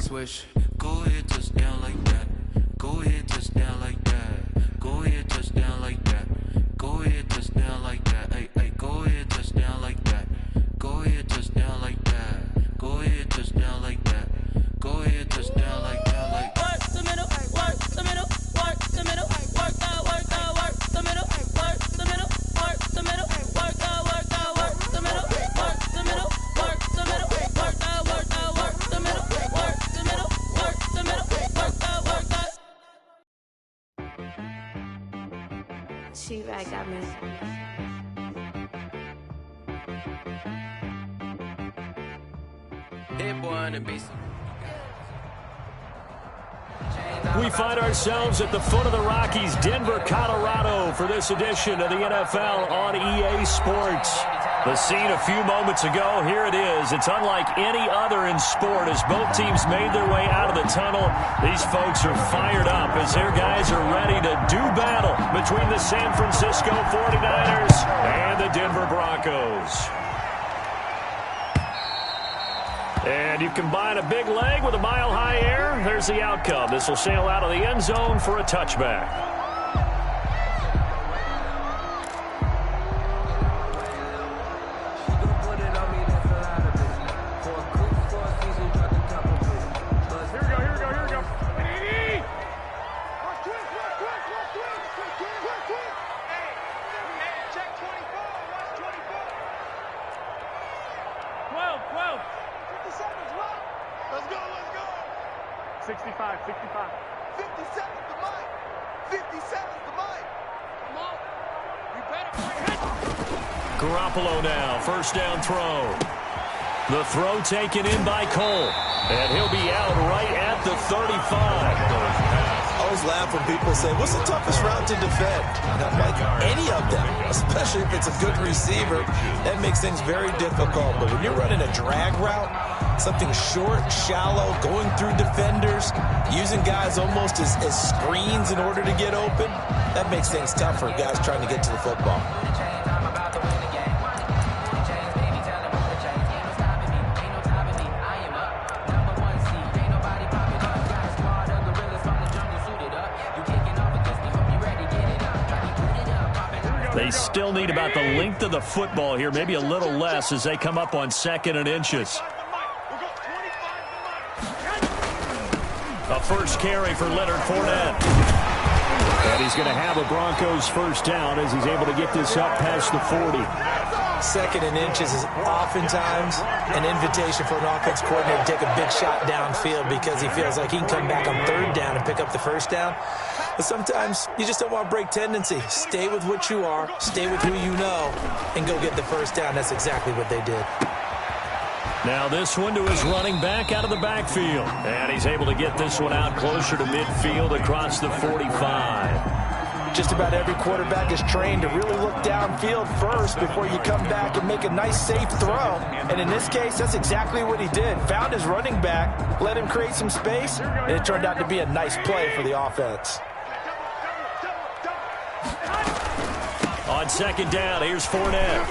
switch. Go ahead, touchdown like that. Go ahead, touchdown like that. Go ahead, touchdown like that. Go ahead, touchdown like that. Hey, hey, go ahead, touchdown like that. Go ahead, touchdown like that. Go ahead, touchdown like that. Go ahead, touchdown like that. Like work the middle, work the middle, work the middle, work the middle, work the middle, work the middle, work the middle, work the middle, work the middle, work the middle, work the middle, work the middle, work that. She right got me. hit boy on the beast. We find ourselves at the foot of the Rockies, Denver, Colorado, for this edition of the NFL on EA Sports. The scene a few moments ago, here it is. It's unlike any other in sport as both teams made their way out of the tunnel. These folks are fired up as their guys are ready to do battle between the San Francisco 49ers and the Denver Broncos. And you combine a big leg with a mile-high air, there's the outcome. This will sail out of the end zone for a touchback. Garoppolo now, first down throw. The throw taken in by Cole, and he'll be out right at the 35. I always laugh when people say, what's the toughest route to defend? Not like any of them, especially if it's a good receiver. That makes things very difficult. But when you're running a drag route, something short, shallow, going through defenders, using guys almost as screens in order to get open, that makes things tough for guys trying to get to the football. They still need about the length of the football here, maybe a little less as they come up on 2nd and inches. A first carry for Leonard Fournette. And he's going to have a Broncos first down as he's able to get this up past the 40. 2nd and inches is oftentimes an invitation for an offense coordinator to take a big shot downfield because he feels like he can come back on 3rd down and pick up the first down. But sometimes you just don't want to break tendency. Stay with what you are, stay with who you know, and go get the first down. That's exactly what they did. Now this one to his running back out of the backfield. And he's able to get this one out closer to midfield across the 45. Just about every quarterback is trained to really look downfield first before you come back and make a nice, safe throw. And in this case, that's exactly what he did. Found his running back, let him create some space, and it turned out to be a nice play for the offense. On 2nd down, here's Fournette.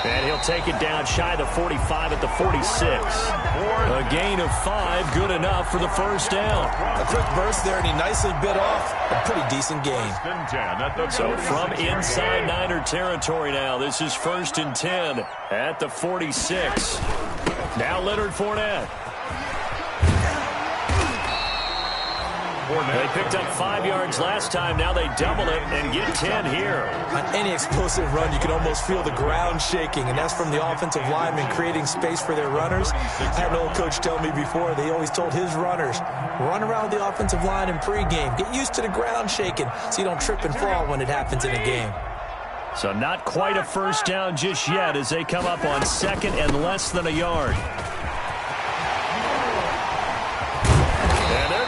And he'll take it down shy of the 45 at the 46. A gain of 5, good enough for the first down. A quick burst there, and he nicely bit off a pretty decent gain. So from inside Niner territory now, this is 1st and 10 at the 46. Now Leonard Fournette. They picked up 5 yards last time. Now they double it and get 10 here. On any explosive run, you can almost feel the ground shaking, and that's from the offensive linemen creating space for their runners. I had an old coach tell me before, they always told his runners, run around the offensive line in pregame. Get used to the ground shaking so you don't trip and fall when it happens in a game. So not quite a first down just yet as they come up on 2nd and less than a yard.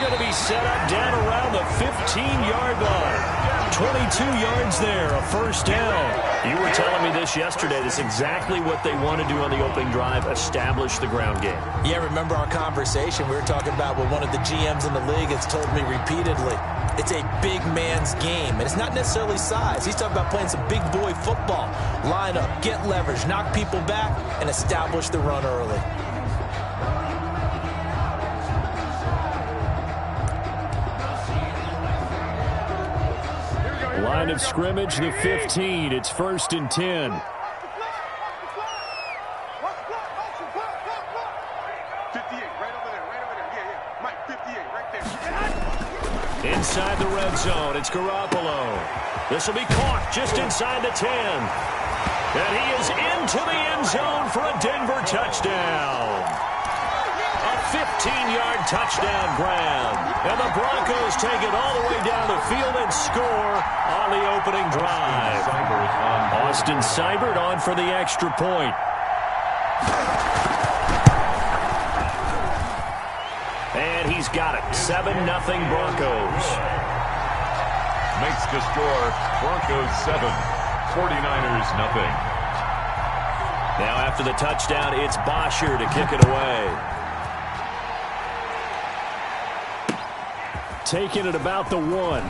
Going to be set up down around the 15-yard line. 22 yards there, a first down. You were telling me this yesterday. That's exactly what they want to do on the opening drive, establish the ground game. Yeah, remember our conversation? We were talking about what one of the GMs in the league has told me repeatedly. It's a big man's game, and it's not necessarily size. He's talking about playing some big boy football. Line up, get leverage, knock people back, and establish the run early. Line of scrimmage, the 15. It's 1st and 10. Inside the red zone, it's Garoppolo. This will be caught just inside the 10. And he is into the end zone for a Denver touchdown. A 15-yard touchdown grab. And the Broncos take it all the way down the field and score on the opening drive. Austin Seibert on for the extra point. And he's got it. 7-0 Broncos. Makes the score Broncos 7, 49ers nothing. Now after the touchdown, it's Bosher to kick it away. Taking it about the 1.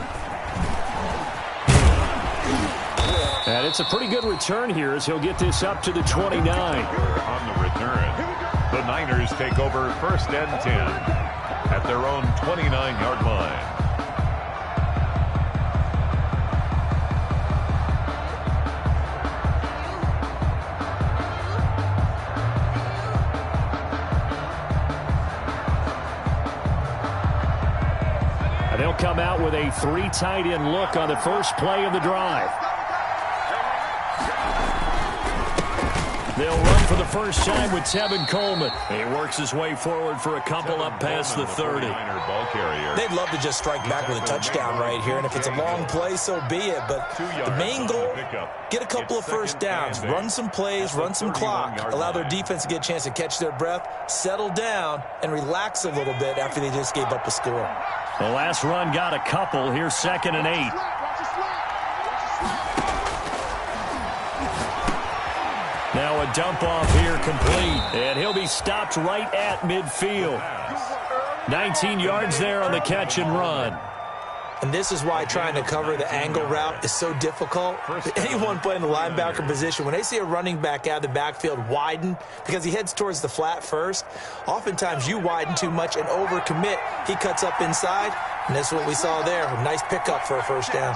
And it's a pretty good return here as he'll get this up to the 29. On the return, the Niners take over 1st and 10 at their own 29-yard line. And they'll come out with a 3 tight end look on the first play of the drive. They'll run for the first time with Tevin Coleman. He works his way forward for a couple up past the 30. They'd love to just strike back with a touchdown right here, and if it's a long play, so be it. But the main goal, get a couple of first downs, run some plays, run some clock, allow their defense to get a chance to catch their breath, settle down, and relax a little bit after they just gave up a score. The last run got a couple. Here's 2nd and 8. Now a dump off here complete, and he'll be stopped right at midfield. 19 yards there on the catch and run. And this is why trying to cover the angle route is so difficult. Anyone playing the linebacker position, when they see a running back out of the backfield widen, because he heads towards the flat first, oftentimes you widen too much and overcommit. He cuts up inside, and this is what we saw there. A nice pickup for a first down.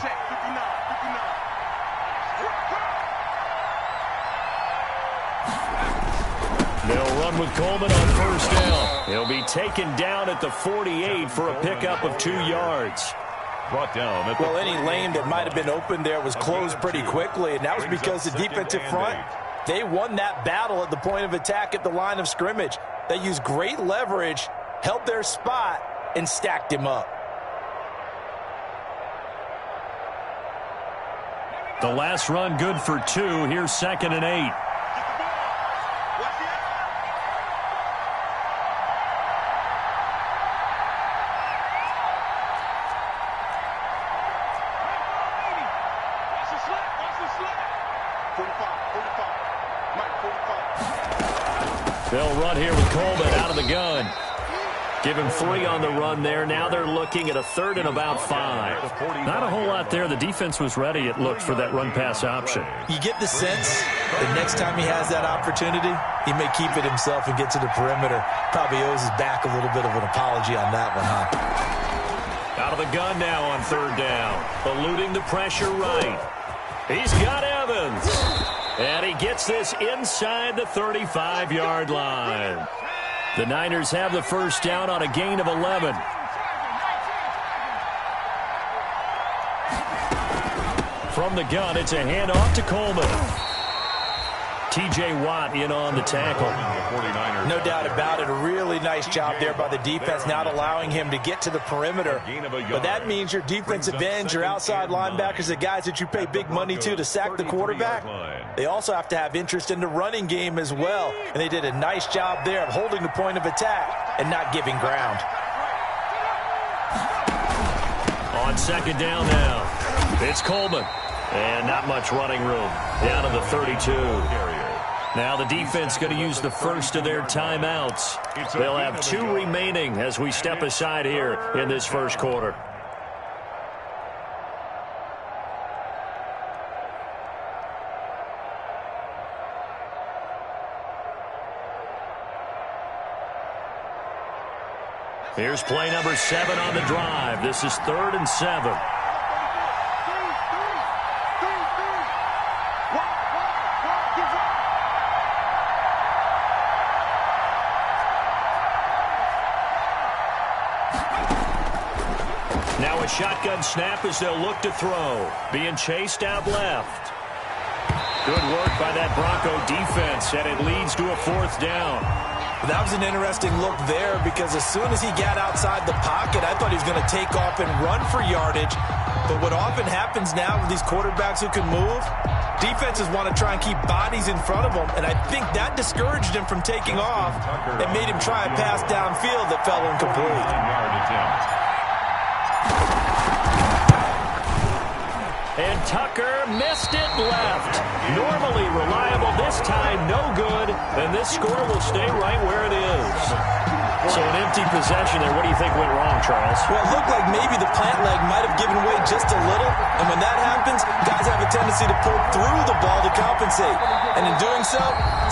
They'll run with Coleman on first down. He'll be taken down at the 48 for a pickup of 2 yards. Brought down. Well, any lane that might have been open there was closed pretty quickly, and that was because the defensive front, they won that battle at the point of attack at the line of scrimmage. They used great leverage, held their spot, and stacked him up. The last run good for 2. Here's 2nd and 8. They'll run here with Coleman out of the gun. Give him 3 on the run there. Now they're looking at a 3rd and about 5. Not a whole lot there. The defense was ready, it looked, for that run-pass option. You get the sense that next time he has that opportunity, he may keep it himself and get to the perimeter. Probably owes his back a little bit of an apology on that one, huh? Out of the gun now on 3rd down. Eluding the pressure right. He's got Evans. And he gets this inside the 35-yard line. The Niners have the first down on a gain of 11. From the gun, it's a handoff to Coleman. T.J. Watt in on the tackle. No doubt about it. A really nice job there by the defense, not allowing him to get to the perimeter. But that means your defensive ends, your outside linebackers, the guys that you pay big money to sack the quarterback, they also have to have interest in the running game as well. And they did a nice job there of holding the point of attack and not giving ground. On 2nd down now, it's Coleman. And not much running room. Down to the 32. Now the defense going to use the first of their timeouts. They'll have 2 remaining as we step aside here in this first quarter. Here's play number 7 on the drive. This is 3rd and 7. Now a shotgun snap as they'll look to throw. Being chased out left. Good work by that Bronco defense, and it leads to a 4th down. That was an interesting look there because as soon as he got outside the pocket, I thought he was going to take off and run for yardage. But what often happens now with these quarterbacks who can move, defenses want to try and keep bodies in front of them, and I think that discouraged him from taking off and made him try a pass downfield that fell incomplete. And Tucker missed it left. Normally reliable, this time no good, and this score will stay right where it is. So an empty possession there. What do you think went wrong, Charles? Well, it looked like maybe the plant leg might have given way just a little, and when that happens, guys have a tendency to pull through the ball to compensate. And in doing so,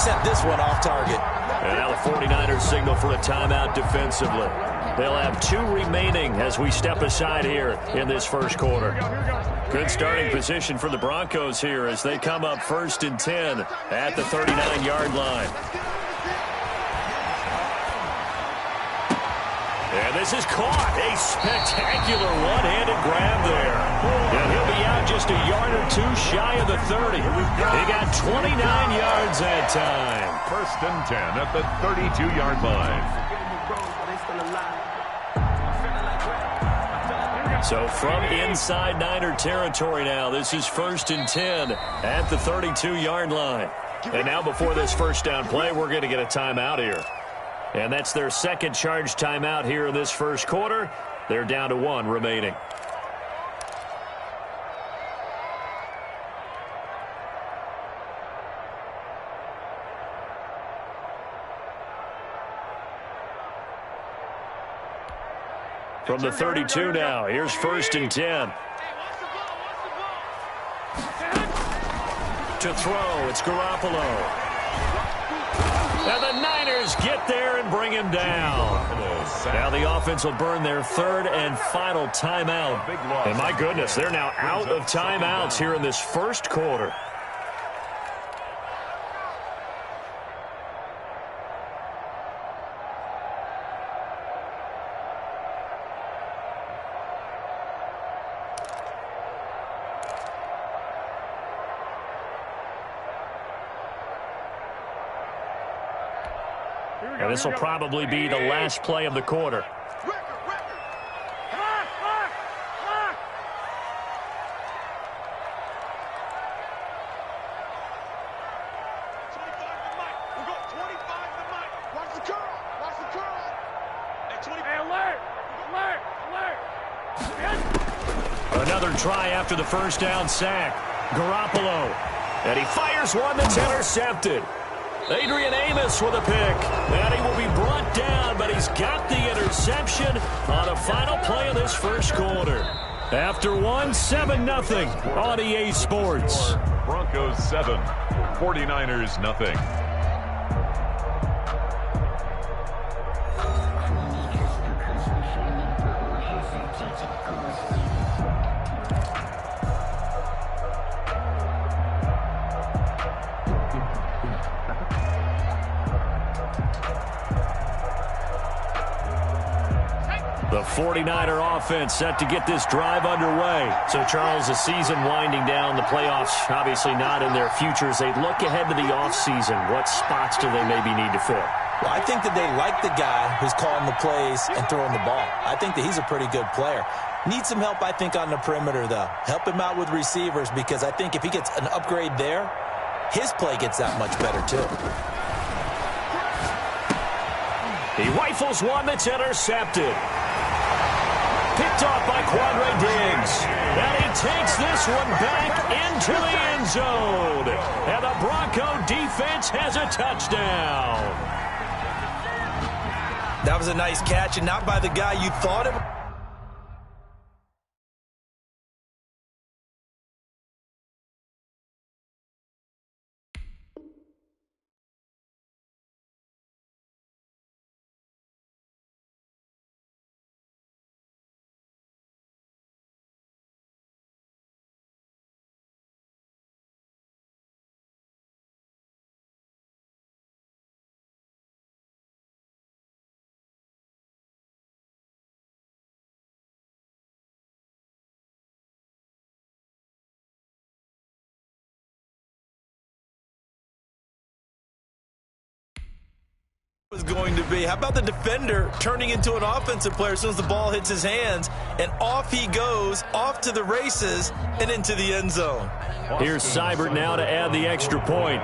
sent this one off target. And now the 49ers signal for a timeout defensively. They'll have 2 remaining as we step aside here in this first quarter. Good starting position for the Broncos here as they come up 1st and 10 at the 39-yard line. And this is caught. A spectacular one-handed grab there. And he'll be out just a yard or 2 shy of the 30. He got 29 yards that time. 1st and 10 at the 32-yard line. So from inside Niner territory now, this is 1st and 10 at the 32-yard line. And now before this first down play, we're going to get a timeout here. And that's their second charge timeout here in this first quarter. They're down to 1 remaining. From the 32 now, here's 1st and 10. To throw, it's Garoppolo. Now the Niners get there and bring him down. Now the offense will burn their 3rd and final timeout. And my goodness, they're now out of timeouts here in this first quarter. And this will probably be the last play of the quarter. Another try after the first down sack. Garoppolo. And he fires one that's intercepted. Adrian Amos with a pick. And he will be brought down, but he's got the interception on a final play of this first quarter. After one, 7-0 on EA Sports. Broncos 7, 49ers nothing. The 49er offense set to get this drive underway. So, Charles, the season winding down, the playoffs obviously not in their futures. They look ahead to the offseason. What spots do they maybe need to fill? Well, I think that they like the guy who's calling the plays and throwing the ball. I think that he's a pretty good player. Needs some help, I think, on the perimeter, though. Help him out with receivers because I think if he gets an upgrade there, his play gets that much better, too. He rifles one that's intercepted. Picked off by Quandre Diggs. And he takes this one back into the end zone. And the Bronco defense has a touchdown. That was a nice catch, and not by the guy you thought it Was going to be. How about the defender turning into an offensive player as soon as the ball hits his hands, and off he goes, off to the races and into the end zone. Here's Seibert now to add the extra point.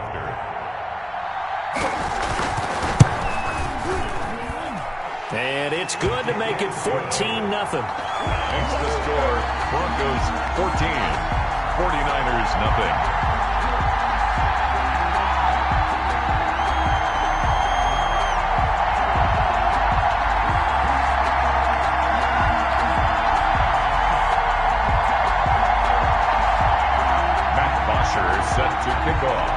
And it's good to make it 14-0. Makes the score. Broncos 14, 49ers nothing. Set to kick off.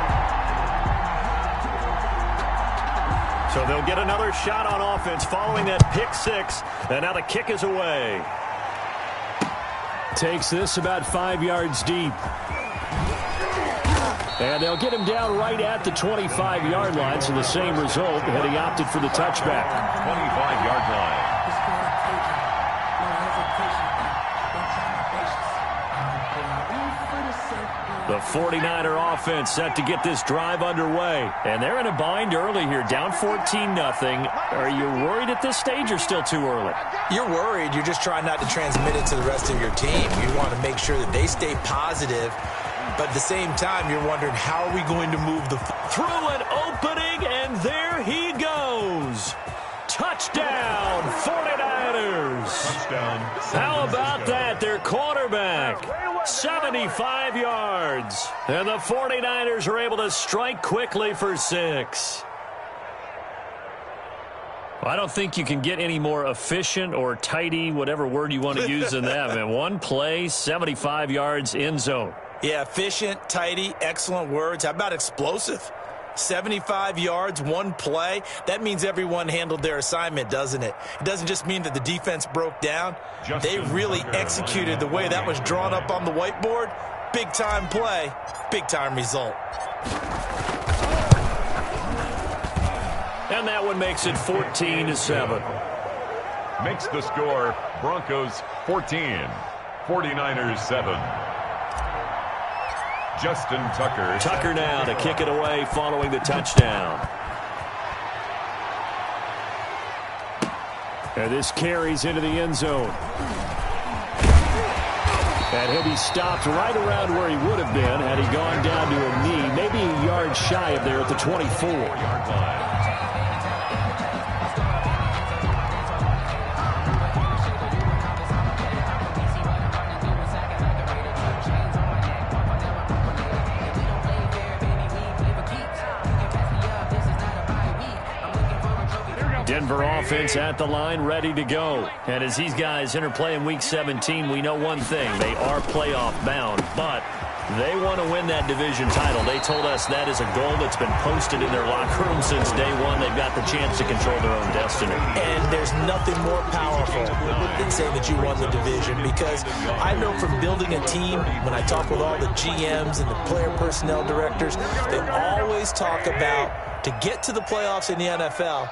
So they'll get another shot on offense following that pick six, and now the kick is away. Takes this about 5 yards deep. And they'll get him down right at the 25-yard line, so the same result, and he opted for the touchback. 25-yard line. The 49er offense set to get this drive underway. And they're in a bind early here, down 14-0. Are you worried at this stage or still too early? You're worried. You're just trying not to transmit it to the rest of your team. You want to make sure that they stay positive. But at the same time, you're wondering, how are we going to move the... Through an opening, and there he goes. Touchdown, 49ers. Touchdown. How about that? Their quarterback, 75 yards. And the 49ers are able to strike quickly for 6. Well, I don't think you can get any more efficient or tidy, whatever word you want to use than that, man. One play, 75 yards, end zone. Yeah, efficient, tidy, excellent words. How about explosive? 75 yards, one play. That means everyone handled their assignment, doesn't it? It doesn't just mean that the defense broke down. They really executed the way that was drawn up on the whiteboard. Big-time play, big-time result. And that one makes it 14-7. Makes the score Broncos 14, 49ers 7. Justin Tucker. Tucker now to kick it away following the touchdown. And this carries into the end zone. And he'll be stopped right around where he would have been had he gone down to a knee, maybe a yard shy of there at the 24-yard line. Denver offense at the line, ready to go. And as these guys interplay in Week 17, we know one thing. They are playoff bound, but they want to win that division title. They told us that is a goal that's been posted in their locker room since day one. They've got the chance to control their own destiny. And there's nothing more powerful than saying that you won the division, because I know from building a team, when I talk with all the GMs and the player personnel directors, they always talk about, to get to the playoffs in the NFL,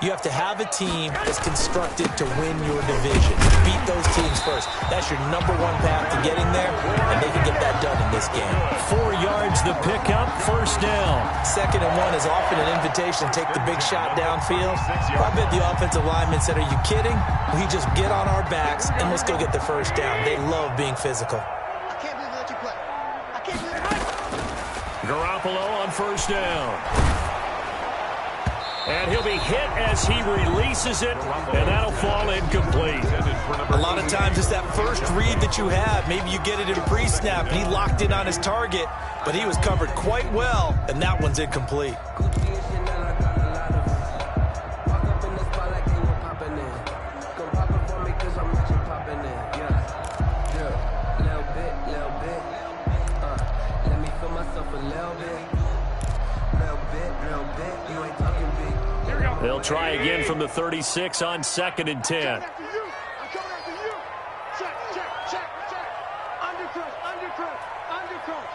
you have to have a team that's constructed to win your division. Beat those teams first. That's your #1 path to getting there, and they can get that done in this game. 4 yards the pickup, first down. 2nd and 1 is often an invitation to take the big shot downfield. I bet the offensive lineman said, are you kidding? We just get on our backs, and let's go get the first down. They love being physical. I can't believe they let you play. I can't believe it. Garoppolo on first down. And he'll be hit as he releases it, and that'll fall incomplete. A lot of times it's that first read that you have. Maybe you get it in pre-snap, and he locked in on his target, but he was covered quite well, and that one's incomplete. They'll try again from the 36 on 2nd and 10. I'm coming after you. Check, check, check, check. Undercrush, undercrush, undercrush.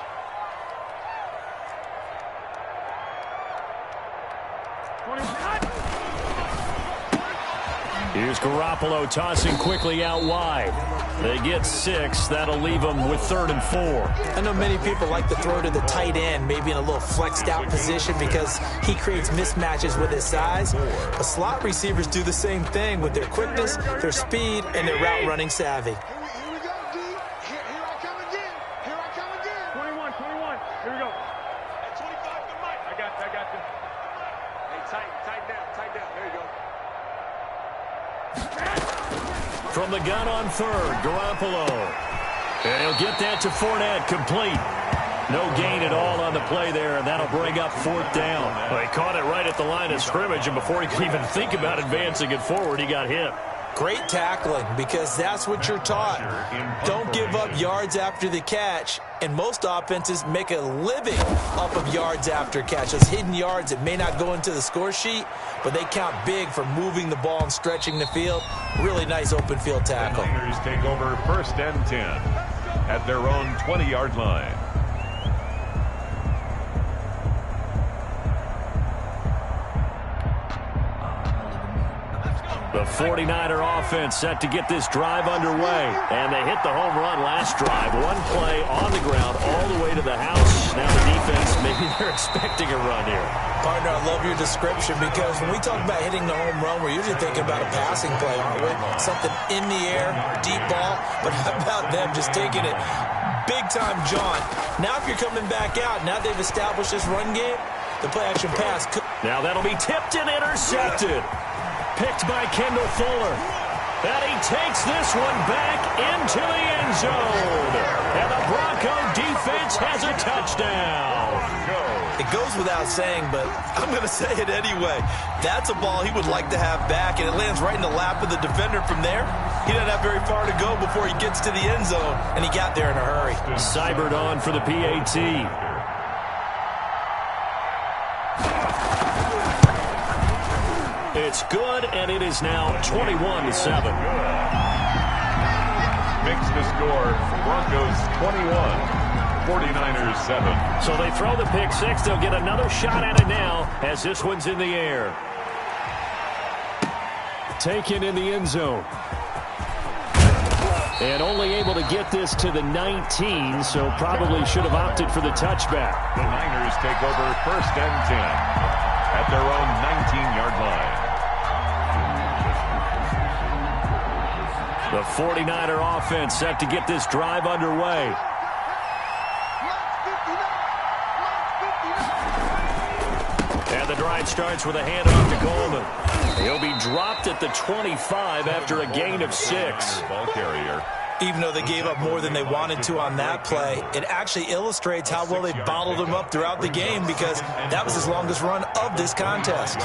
Here's Garoppolo tossing quickly out wide. They get 6. That'll leave them with 3rd and 4. I know many people like to throw to the tight end, maybe in a little flexed out position because he creates mismatches with his size. But slot receivers do the same thing with their quickness, their speed, and their route running savvy. Here we go, D. Here I come again. Here I come again. 21. Here we go. At 25 to Mike. I got you. Hey, tighten down. There you go. From the gun on 3rd, Garoppolo. And he'll get that to Fournette, complete. No gain at all on the play there, and that'll bring up 4th down. Well, he caught it right at the line of scrimmage, and before he could even think about advancing it forward, he got hit. Great tackling, because that's what you're taught. Don't give up yards after the catch, and most offenses make a living off of yards after catch. Those hidden yards that may not go into the score sheet, but they count big for moving the ball and stretching the field. Really nice open field tackle. The Niners take over 1st and 10 at their own 20-yard line. The 49er offense set to get this drive underway. And they hit the home run last drive. One play on the ground all the way to the house. Now the defense, maybe they're expecting a run here. Partner, I love your description because when we talk about hitting the home run, we're usually thinking about a passing play, aren't we? Something in the air, deep ball. But how about them just taking it big time, John? Now if you're coming back out, now they've established this run game, the play-action pass. Now that'll be tipped and intercepted. Picked by Kendall Fuller. And he takes this one back into the end zone. And the Bronco defense has a touchdown. It goes without saying, but I'm going to say it anyway. That's a ball he would like to have back, and it lands right in the lap of the defender from there. He doesn't have very far to go before he gets to the end zone, and he got there in a hurry. Cybered on for the PAT. It's good, and it is now 21-7. Makes the score Broncos 21, 49ers 7. So they throw the pick 6. They'll get another shot at it now as this one's in the air. Taken in the end zone. And only able to get this to the 19, so probably should have opted for the touchback. The Niners take over 1st and 10 at their own 19-yard line. The 49er offense set to get this drive underway. And the drive starts with a handoff to Coleman. He'll be dropped at the 25 after a gain of 6. Ball carrier. Even though they gave up more than they wanted to on that play, it actually illustrates how well they bottled him up throughout the game because that was his longest run of this contest.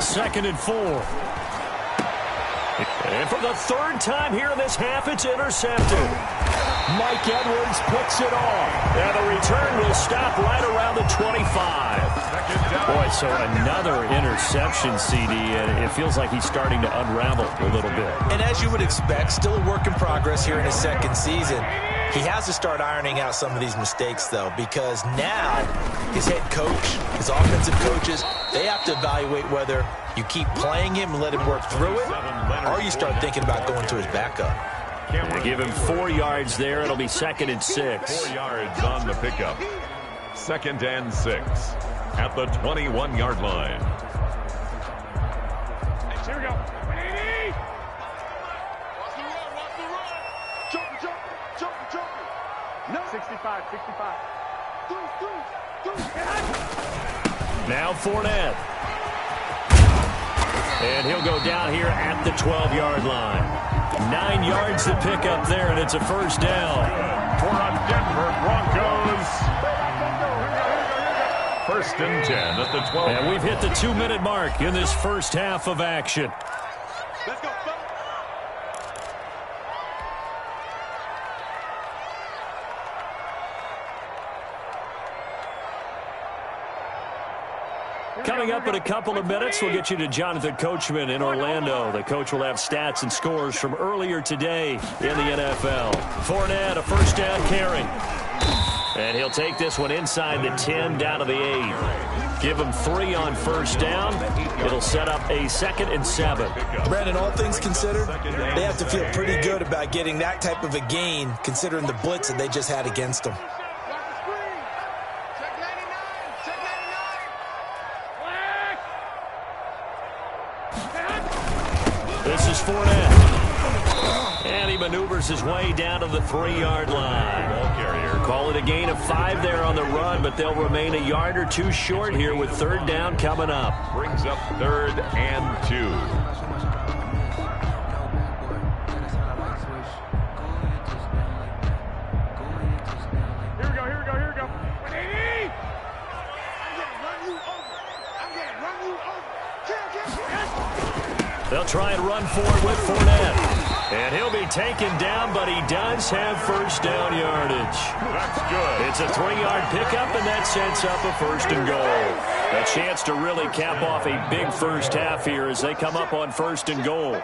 Second and 4. And for the 3rd time here in this half, it's intercepted. Mike Edwards picks it off. And the return will stop right around the 25. Boy, so another interception, CD, and it feels like he's starting to unravel a little bit. And as you would expect, still a work in progress here in his 2nd season. He has to start ironing out some of these mistakes, though, because now his head coach, his offensive coaches, they have to evaluate whether you keep playing him and let him work through it, or you start thinking about going to his backup. They give him 4 yards there. It'll be 2nd and 6. 4 yards on the pickup. 2nd and 6 at the 21-yard line. Here we go. 80. Watch the run. Jump. No. 65. Now Fournette. And he'll go down here at the 12-yard line. 9 yards to pick up there, and it's a 1st down. For the Denver Broncos. 1st and 10 at the 12. And we've hit the 2-minute mark in this first half of action. Let's go. Coming up in a couple of minutes, we'll get you to Jonathan Coachman in Orlando. The coach will have stats and scores from earlier today in the NFL. Fournette, a 1st down carry. And he'll take this one inside the 10 down to the 8. Give him 3 on first down. It'll set up a 2nd and 7. Brandon, all things considered, they have to feel pretty good about getting that type of a gain considering the blitz that they just had against them. This is Fournette. And he maneuvers his way down to the 3-yard line. Ball carrier. Call it a gain of 5 there on the run, but they'll remain a yard or 2 short here with 3rd down coming up. Brings up 3rd and 2. Here we go, here we go, here we go. I'm gonna run you over. I'm gonna run you over. They'll try and run forward with Fournette. And he'll be taken down, but he does have first down yardage. That's good. It's a 3-yard pickup, and that sets up a 1st and goal. A chance to really cap off a big first half here as they come up on 1st and goal.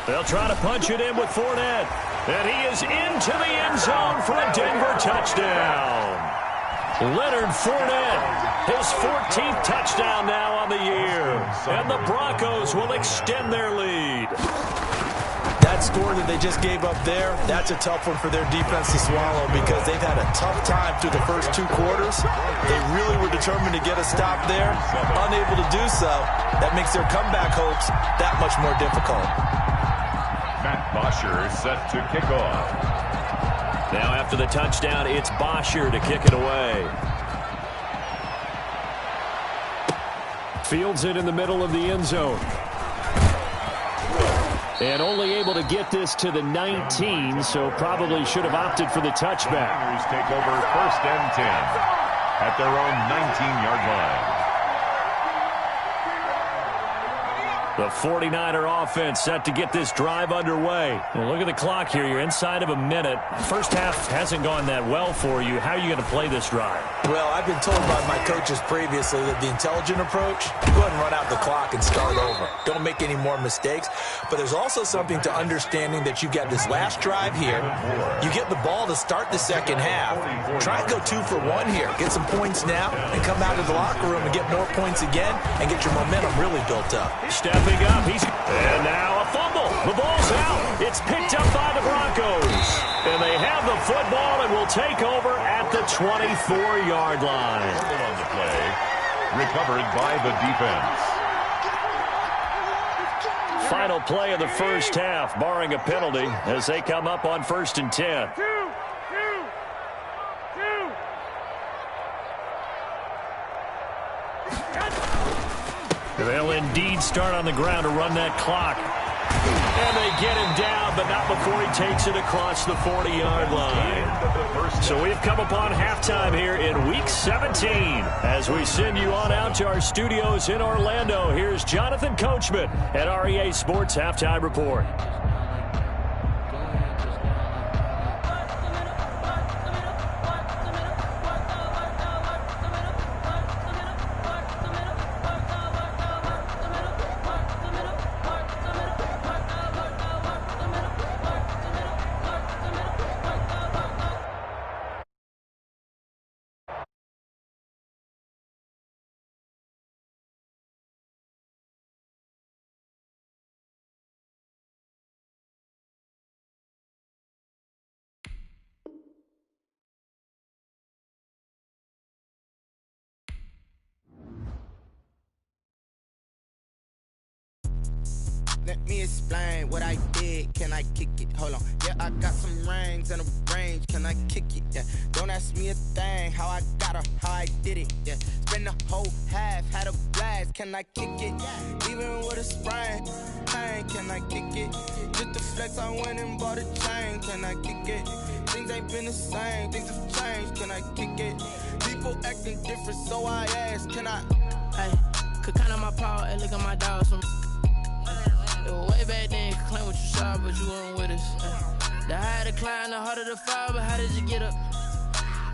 They'll try to punch it in with Fournette. And he is into the end zone for a Denver touchdown. Leonard Fournette, his 14th touchdown now on the year. And the Broncos will extend their lead. That score that they just gave up there, that's a tough one for their defense to swallow because they've had a tough time through the first 2 quarters. They really were determined to get a stop there. Unable to do so, that makes their comeback hopes that much more difficult. Matt Bosher set to kick off. Now after the touchdown, it's Bosher to kick it away. Fields it in the middle of the end zone. And only able to get this to the 19, so probably should have opted for the touchback. Niners take over 1st and 10 at their own 19-yard line. The 49er offense set to get this drive underway. Well, look at the clock here. You're inside of a minute. First half hasn't gone that well for you. How are you going to play this drive? Well, I've been told by my coaches previously that the intelligent approach, go ahead and run out the clock and start over. Don't make any more mistakes. But there's also something to understanding that you got this last drive here. You get the ball to start the second half. Try and go 2 for 1 here. Get some points now and come out of the locker room and get more points again and get your momentum really built up. Stepping up. And now a fumble. The ball's out. It's picked up by the Broncos. And they have the football and will take over at the 24-yard line. On the play, recovered by the defense. Final play of the first half, barring a penalty, as they come up on 1st and 10. They'll indeed start on the ground to run that clock. And they get him down, but not before he takes it across the 40-yard line. So we've come upon halftime here in Week 17. As we send you on out to our studios in Orlando, here's Jonathan Coachman at REA Sports Halftime Report. Let me explain what I did. Can I kick it? Hold on. Yeah, I got some rings and a range. Can I kick it? Yeah. Don't ask me a thing. How I got her, how I did it. Yeah. Spend the whole half, had a blast. Can I kick it? Even with a sprain. Hey, can I kick it? Just the flex, I went and bought a chain. Can I kick it? Things ain't been the same. Things have changed. Can I kick it? People acting different, so I ask. Can I? Hey, could count on my power and look at my dogs. Way back then, you could claim what you saw, but you weren't with us. The higher the climb, the harder the fall, but how did you get up?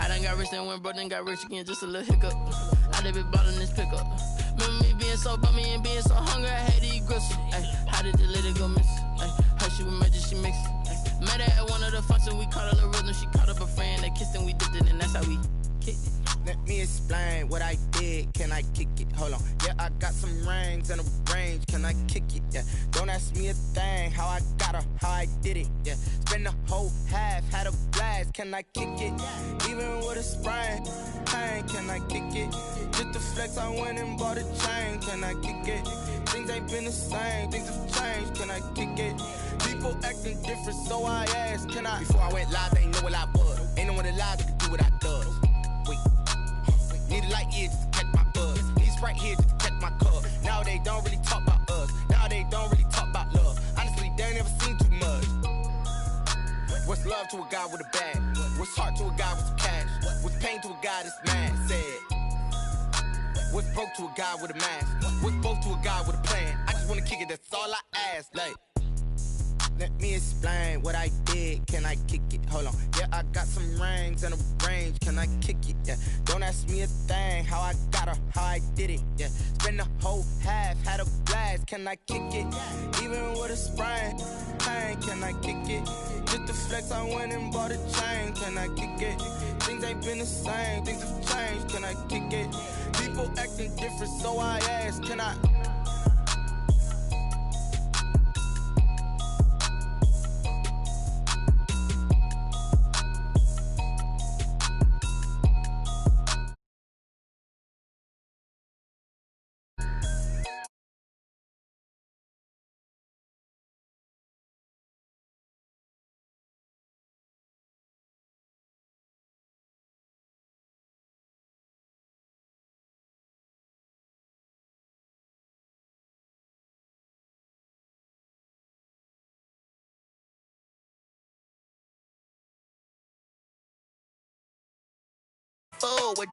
I done got rich, then went broke, then got rich again, just a little hiccup. I done been ballin' this pickup. Remember me being so bummy and being so hungry, I had to eat gristle. How did you let it go miss? How she was magic, she mixed. Met her at one of the functions, we caught her the rhythm, she caught up a friend. That's how we kick it. Let me explain what I did. Can I kick it? Hold on. Yeah, I got some rings and a range. Can I kick it? Yeah. Don't ask me a thing. How I got her, how I did it. Yeah. Spend the whole half, had a blast. Can I kick it? Even with a sprain, pain. Can I kick it? Just to flex, I went and bought a chain. Can I kick it? Things ain't been the same. Things have changed. Can I kick it? People acting different, so I asked. Can I? Before I went live, they ain't know what I was. Ain't no one alive that could do what I does. Wait. Need a light year just to catch my buzz. Need Sprite here just to catch my cup. Now they don't really talk about us. Now they don't really talk about love. Honestly, they ain't never seen too much. What's love to a guy with a bag? What's heart to a guy with some cash? What's pain to a guy that's mad? Said. What's broke to a guy with a mask? What's both to a guy with a plan? I just wanna kick it, that's all I ask. Like, let me explain what I did. Can I kick it? Hold on. Yeah, I got some rings and a range. Can I kick it? Yeah. Don't ask me a thing. How I got her, how I did it. Yeah. Spend the whole half, had a blast. Can I kick it? Even with a sprain, pain. Can I kick it? Just to flex, I went and bought a chain. Can I kick it? Things ain't been the same. Things have changed. Can I kick it? People acting different, so I asked. Can I? Oh, what